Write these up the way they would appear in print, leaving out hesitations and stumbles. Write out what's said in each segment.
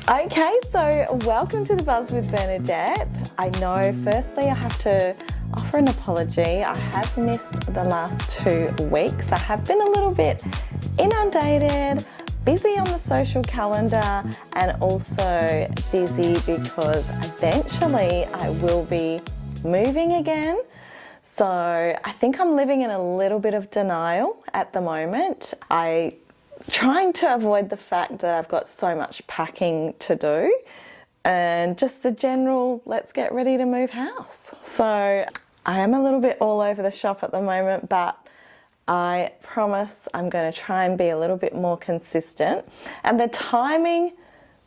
Okay, so welcome to the Buzz with Bernadette. I know, firstly, I have to offer an apology. I have missed the last 2 weeks. I have been a little bit inundated, busy on the social calendar, and also busy because eventually I will be moving again. So I think I'm living in a little bit of denial at the moment. Trying to avoid the fact that I've got so much packing to do and just the general let's get ready to move house. So I am a little bit all over the shop at the moment, but I promise I'm going to try and be a little bit more consistent. And the timing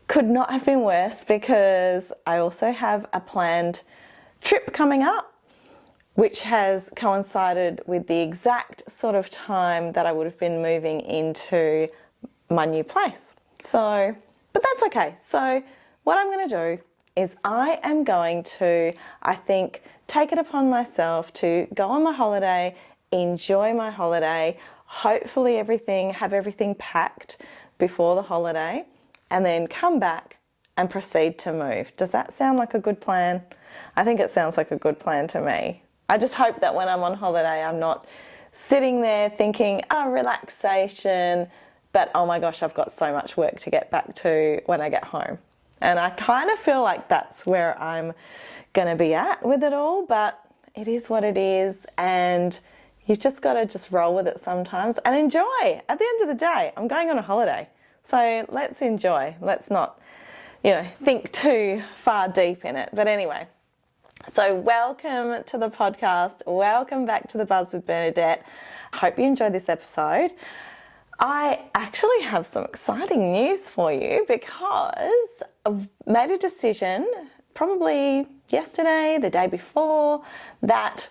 could not have been worse because I also have a planned trip coming up, which has coincided with the exact sort of time that I would have been moving into my new place. So, but that's okay. So what I'm going to do is I am going to, I think, take it upon myself to go on my holiday, enjoy my holiday, hopefully have everything packed before the holiday, and then come back and proceed to move. Does that sound like a good plan? I think it sounds like a good plan to me. I just hope that when I'm on holiday, I'm not sitting there thinking, relaxation, but oh my gosh, I've got so much work to get back to when I get home. And I kind of feel like that's where I'm going to be at with it all, but it is what it is, and you've just got to just roll with it sometimes and enjoy. At the end of the day, I'm going on a holiday, so let's enjoy. Let's not, think too far deep in it. But anyway, so welcome to the podcast. Welcome back to the Buzz with Bernadette. I hope you enjoyed this episode. I actually have some exciting news for you because I've made a decision probably yesterday, the day before, that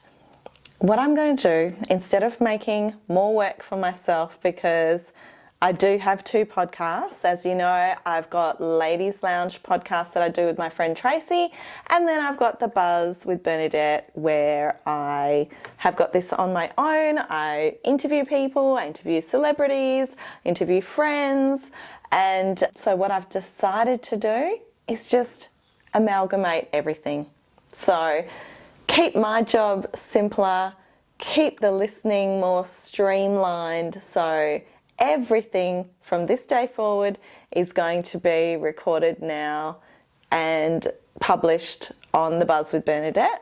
what I'm going to do, instead of making more work for myself, because I do have 2 podcasts. As you know, I've got Ladies Lounge podcast that I do with my friend Tracy, and then I've got the Buzz with Bernadette where I have got this on my own. I interview people, I interview celebrities, interview friends, and so what I've decided to do is just amalgamate everything. So keep my job simpler, keep the listening more streamlined, so everything from this day forward is going to be recorded now and published on the Buzz with Bernadette.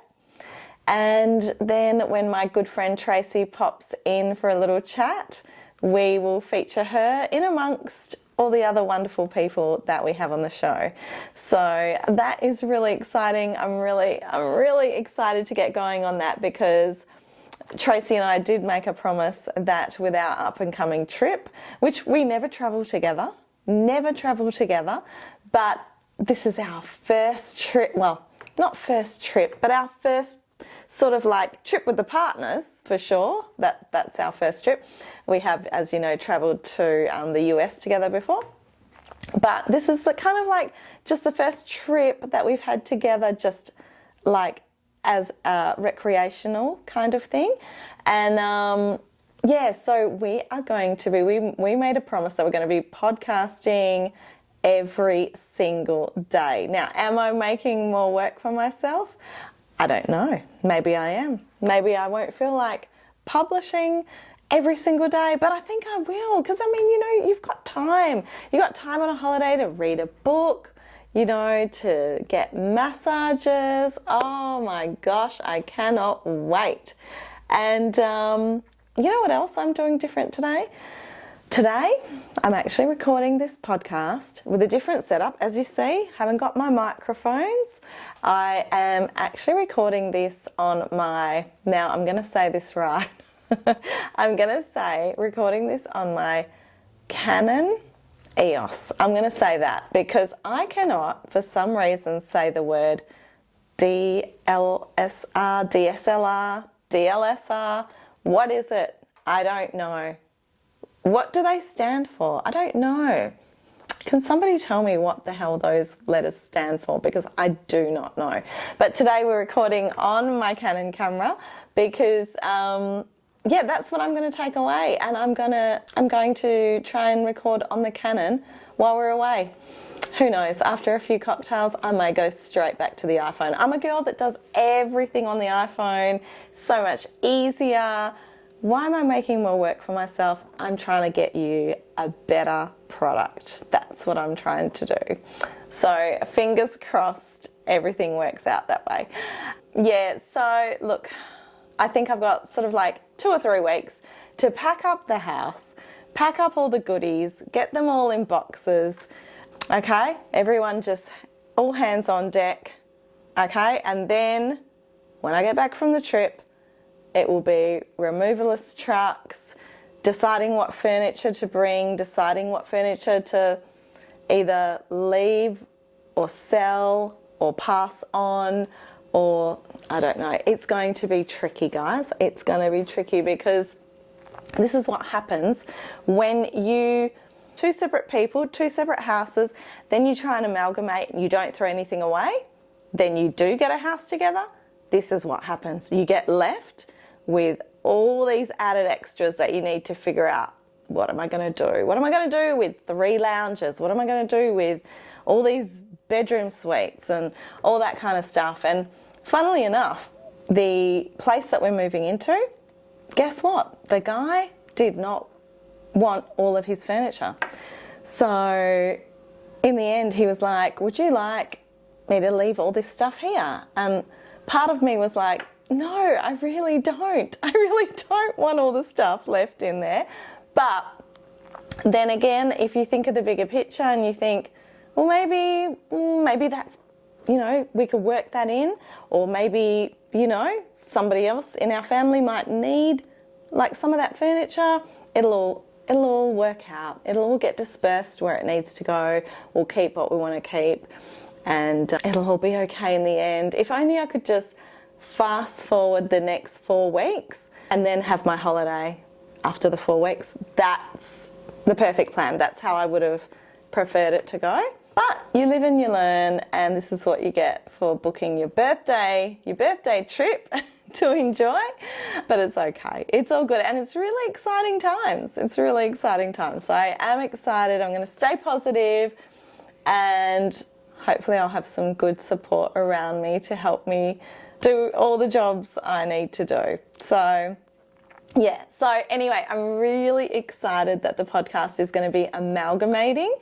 And then when my good friend Tracy pops in for a little chat, we will feature her in amongst all the other wonderful people that we have on the show. So that is really exciting. I'm really excited to get going on that because Tracy and I did make a promise that with our up and coming trip, which we never travel together, but this is our first trip, well, not first trip, but our first sort of like trip with the partners for sure. That's our first trip. We have, as you know, traveled to the US together before, but this is the kind of like just the first trip that we've had together, just like as a recreational kind of thing. And so we are going to be, we made a promise that we're going to be podcasting every single day. Now, am I making more work for myself? I don't know. Maybe I am. Maybe I won't feel like publishing every single day, but I think I will, because you've got time. You've got time on a holiday to read a book, to get massages. Oh my gosh, I cannot wait. And you know what else I'm doing different today? Today, I'm actually recording this podcast with a different setup. As you see, haven't got my microphones. I am actually recording this on my, now I'm going to say this right. I'm going to say recording this on my Canon EOS. I'm going to say that because I cannot, for some reason, say the word DLSR, DSLR, DLSR. What is it? I don't know. What do they stand for? I don't know. Can somebody tell me what the hell those letters stand for? Because I do not know. But today we're recording on my Canon camera because that's what I'm going to take away, and I'm going to try and record on the Canon while we're away. who knows, after a few cocktails, I may go straight back to the iPhone. I'm a girl that does everything on the iPhone, so much easier. Why am I making more work for myself? I'm trying to get you a better product. That's what I'm trying to do. So fingers crossed, everything works out that way. Yeah, so look, I think I've got sort of like 2 or 3 weeks to pack up the house, pack up all the goodies, get them all in boxes. Okay, everyone just all hands on deck. Okay, and then when I get back from the trip, it will be removalist trucks, deciding what furniture to bring, deciding what furniture to either leave or sell or pass on, or I don't know. It's going to be tricky, guys. It's going to be tricky because this is what happens when you, 2 separate people, 2 separate houses, then you try and amalgamate and you don't throw anything away, then you do get a house together. This is what happens. You get left with all these added extras that you need to figure out. What am I going to do? What am I going to do with 3 lounges? What am I going to do with all these bedroom suites and all that kind of stuff? And funnily enough, the place that we're moving into, guess what? The guy did not want all of his furniture. So in the end, he was like, would you like me to leave all this stuff here? And part of me was like, no, I really don't. I really don't want all the stuff left in there. But then again, if you think of the bigger picture and you think, well, maybe that's, you know, we could work that in, or maybe, you know, somebody else in our family might need like some of that furniture. It'll all work out. It'll all get dispersed where it needs to go. We'll keep what we want to keep, and it'll all be okay in the end. If only I could just fast forward the next 4 weeks and then have my holiday after the 4 weeks. That's the perfect plan. That's how I would have preferred it to go. But you live and you learn, and this is what you get for booking your birthday trip to enjoy. But it's okay. It's all good, and it's really exciting times. It's really exciting times. So I am excited. I'm going to stay positive, and hopefully I'll have some good support around me to help me do all the jobs I need to do. So yeah, so anyway, I'm really excited that the podcast is going to be amalgamating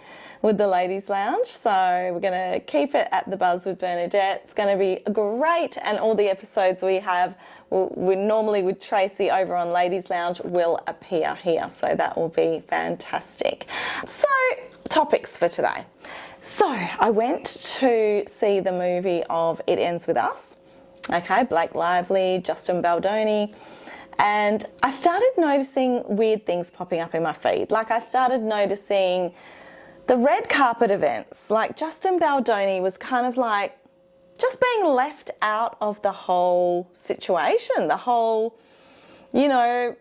with the Ladies Lounge. So we're going to keep it at The Buzz with Bernadette. It's going to be great, and all the episodes we normally with Tracy over on Ladies Lounge will appear here. So that will be fantastic. So topics for today. So I went to see the movie of It Ends With Us. Okay, Blake Lively, Justin Baldoni. And I started noticing weird things popping up in my feed. Like I started noticing the red carpet events. Like Justin Baldoni was kind of like just being left out of the whole situation, the whole, you know,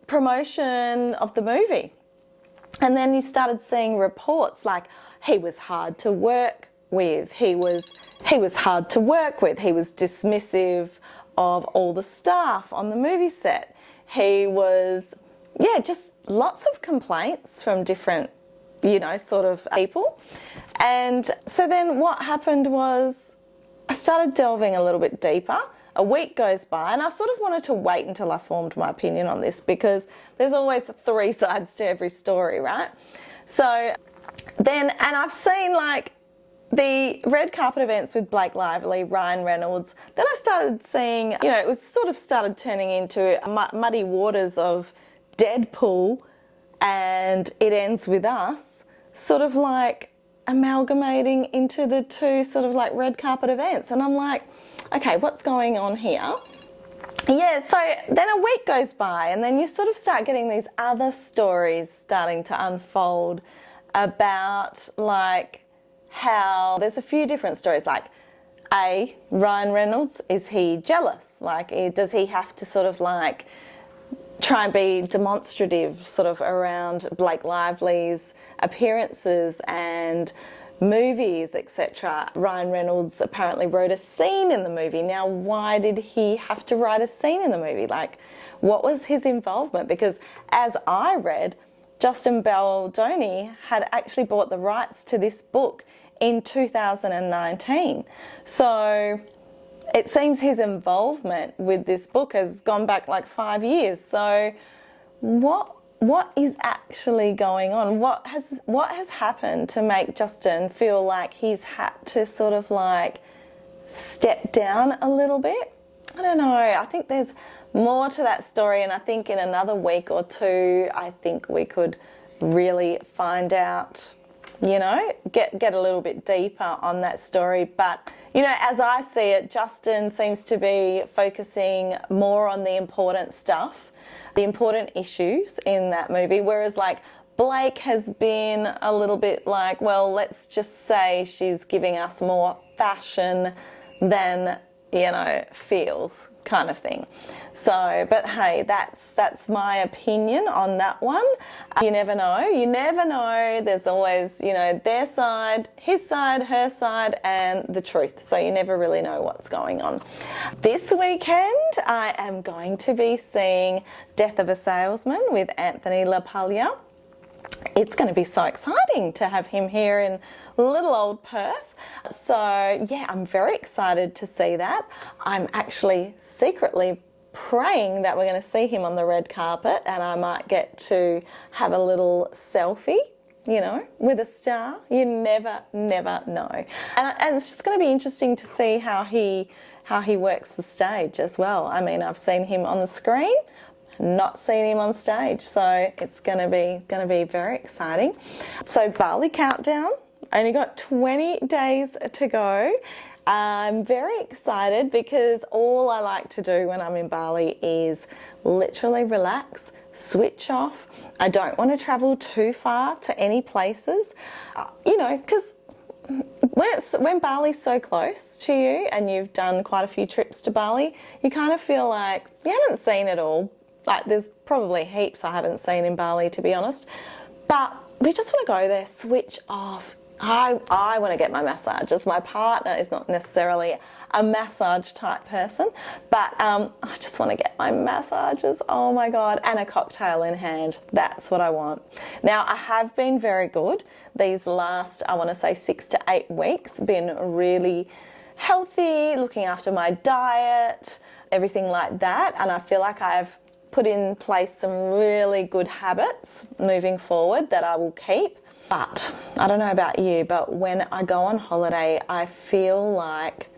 promotion of the movie. And then you started seeing reports like he was hard to work with, he was hard to work with, he was dismissive of all the staff on the movie set. He was, just lots of complaints from different, you know, sort of people. And so then what happened was I started delving a little bit deeper. A week goes by, and I sort of wanted to wait until I formed my opinion on this, because there's always 3 sides to every story, right? So then, and I've seen like the red carpet events with Blake Lively, Ryan Reynolds. Then I started seeing, you know, it was sort of started turning into muddy waters of Deadpool and It Ends With Us, sort of like amalgamating into the 2 sort of like red carpet events. And I'm like, okay, what's going on here? Yeah, so then a week goes by, and then you sort of start getting these other stories starting to unfold about like how there's a few different stories, like Ryan Reynolds, is he jealous? Like, does he have to sort of like try and be demonstrative sort of around Blake Lively's appearances and movies, etc. Ryan Reynolds apparently wrote a scene in the movie. Now, why did he have to write a scene in the movie? Like, what was his involvement? Because as I read, Justin Baldoni had actually bought the rights to this book in 2019. So it seems his involvement with this book has gone back like 5 years. So what is actually going on? What has happened to make Justin feel like he's had to sort of like step down a little bit? I don't know. I think there's more to that story, and I think in another week or two, I think we could really find out, you know, get a little bit deeper on that story. But, you know, as I see it, Justin seems to be focusing more on the important stuff, the important issues in that movie, whereas like Blake has been a little bit like, well, let's just say she's giving us more fashion than, you know, feels kind of thing. So, but hey, that's my opinion on that one. You never know. You never know. There's always, you know, their side, his side, her side, and the truth. So you never really know what's going on. This weekend, I am going to be seeing Death of a Salesman with Anthony LaPaglia. It's going to be so exciting to have him here in little old Perth. So yeah, I'm very excited to see that. I'm actually secretly praying that we're going to see him on the red carpet, and I might get to have a little selfie, you know, with a star. You never know. And it's just going to be interesting to see how he works the stage as well. I mean, I've seen him on the screen, not seen him on stage, so it's going to be very exciting. So Bali countdown, only got 20 days to go. I'm very excited because all I like to do when I'm in Bali is literally relax, switch off. I don't want to travel too far to any places, you know, because when Bali's so close to you and you've done quite a few trips to Bali, you kind of feel like you haven't seen it all. Like there's probably heaps I haven't seen in Bali, to be honest, but we just want to go there, switch off. I want to get my massages. My partner is not necessarily a massage type person, but I just want to get my massages, oh my God, and a cocktail in hand. That's what I want. Now, I have been very good these last, I want to say 6 to 8 weeks, been really healthy, looking after my diet, everything like that, and I feel like I've put in place some really good habits moving forward that I will keep. But I don't know about you, but when I go on holiday, I feel like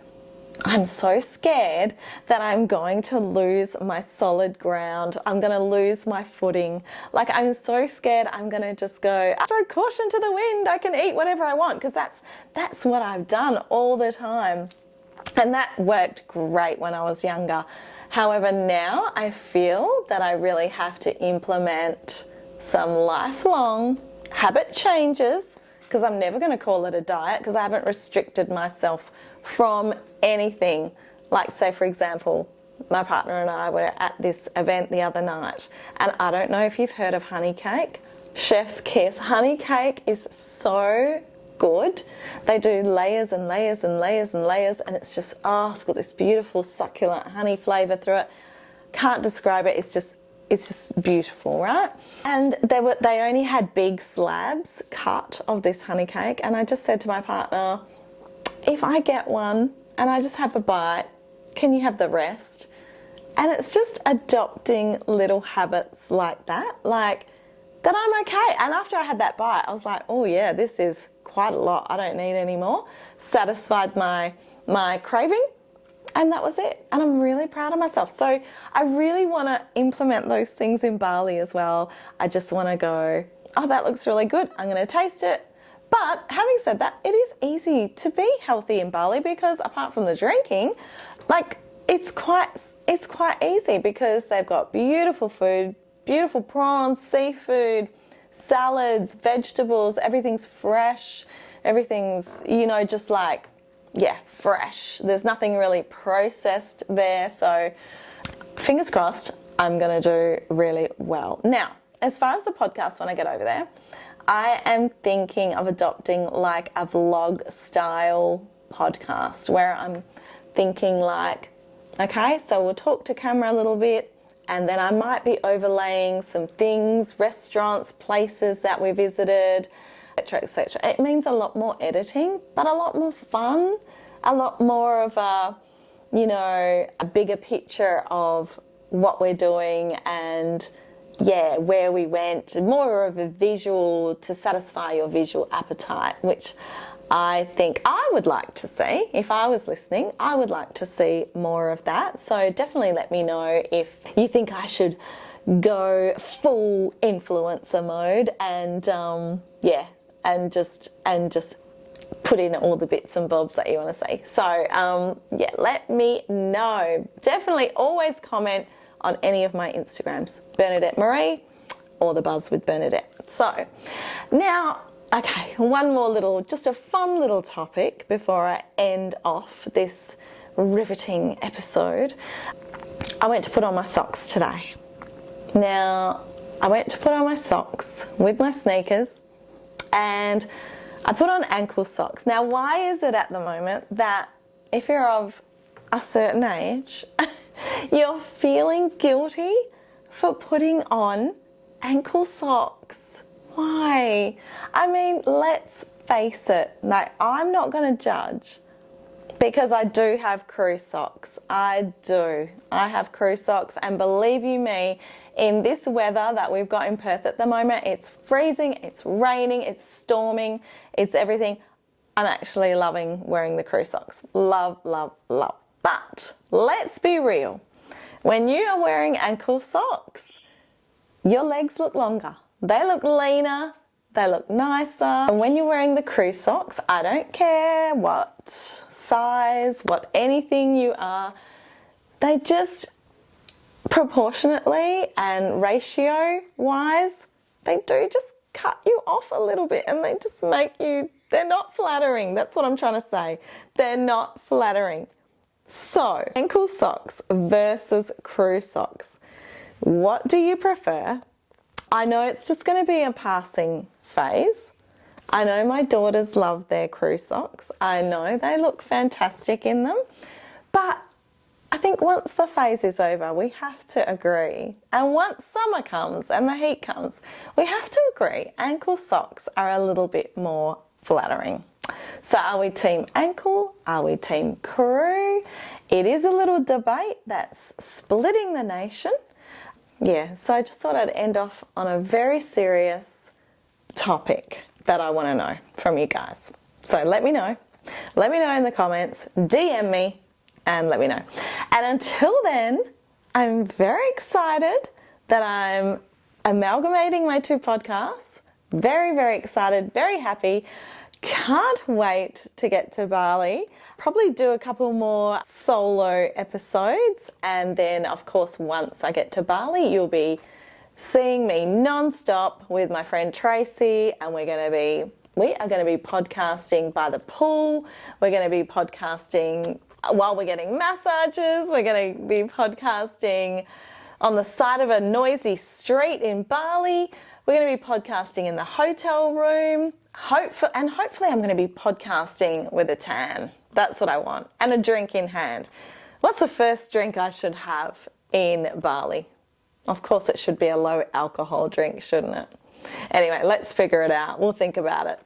I'm so scared that I'm going to lose my solid ground. I'm going to lose my footing. Like, I'm so scared I'm going to just go, throw caution to the wind. I can eat whatever I want, because that's what I've done all the time. And that worked great when I was younger. However, now I feel that I really have to implement some lifelong habit changes, because I'm never going to call it a diet, because I haven't restricted myself from anything. Like, say for example, my partner and I were at this event the other night, and I don't know if you've heard of honey cake. Chef's kiss. Honey cake is so good. They do layers and layers and layers and layers, and it's just, it's got this beautiful succulent honey flavour through it. Can't describe it. It's just beautiful, right? And they only had big slabs cut of this honey cake, and I just said to my partner, if I get one and I just have a bite, can you have the rest? And it's just adopting little habits like that, like that I'm okay. And after I had that bite, I was like, oh yeah, this is quite a lot. I don't need any more. Satisfied my craving. And that was it. And I'm really proud of myself. So I really want to implement those things in Bali as well. I just want to go, oh, that looks really good. I'm going to taste it. But having said that, it is easy to be healthy in Bali, because apart from the drinking, like it's quite easy, because they've got beautiful food, beautiful prawns, seafood, salads, vegetables, everything's fresh. Everything's, you know, just like, yeah, fresh. There's nothing really processed there. So fingers crossed, I'm going to do really well. Now, as far as the podcast, when I get over there, I am thinking of adopting like a vlog style podcast, where I'm thinking like, okay, so we'll talk to camera a little bit, and then I might be overlaying some things, restaurants, places that we visited, etc., etc. It means a lot more editing, but a lot more fun, a lot more of a, you know, a bigger picture of what we're doing and, yeah, where we went, more of a visual to satisfy your visual appetite, which I think I would like to see. If I was listening, I would like to see more of that. So definitely let me know if you think I should go full influencer mode and yeah, and just put in all the bits and bobs that you want to see. So yeah, let me know. Definitely always comment on any of my Instagrams, Bernadette Marie or The Buzz with Bernadette. So now, okay, one more little, just a fun little topic before I end off this riveting episode. I went to put on my socks today. Now, I went to put on my socks with my sneakers and I put on ankle socks. Now, why is it at the moment that if you're of a certain age, you're feeling guilty for putting on ankle socks? Why? I mean, let's face it, like, I'm not going to judge because I do have crew socks. I do. I have crew socks, and believe you me, in this weather that we've got in Perth at the moment, it's freezing, it's raining, it's storming, it's everything. I'm actually loving wearing the crew socks. Love, love, love. But let's be real. When you are wearing ankle socks, your legs look longer. They look leaner, they look nicer. And when you're wearing the crew socks, I don't care what size, what anything you are, they just proportionately and ratio wise, they do just cut you off a little bit and they just make you, they're not flattering. That's what I'm trying to say. They're not flattering. So, ankle socks versus crew socks. What do you prefer? I know it's just going to be a passing phase. I know my daughters love their crew socks. I know they look fantastic in them. But I think once the phase is over, we have to agree. And once summer comes and the heat comes, we have to agree ankle socks are a little bit more flattering. So are we team ankle? Are we team crew? It is a little debate that's splitting the nation. Yeah, so I just thought I'd end off on a very serious topic that I want to know from you guys. So let me know. Let me know in the comments, DM me, and let me know. And until then, I'm very excited that I'm amalgamating my two podcasts. Very, very excited, very happy. Can't wait to get to Bali. Probably do a couple more solo episodes, and then of course once I get to Bali you'll be seeing me non-stop with my friend Tracy, and we are going to be podcasting by the pool. We're going to be podcasting while we're getting massages. We're going to be podcasting on the side of a noisy street in Bali. We're going to be podcasting in the hotel room. Hopefully I'm going to be podcasting with a tan. That's what I want. And a drink in hand. What's the first drink I should have in Bali? Of course it should be a low alcohol drink, shouldn't it? Anyway, let's figure it out. We'll think about it.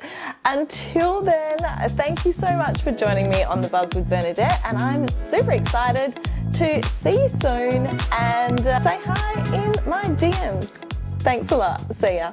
Until then, thank you so much for joining me on The Buzz with Bernadette, and I'm super excited to see you soon and say hi in my DMs. Thanks a lot. See ya.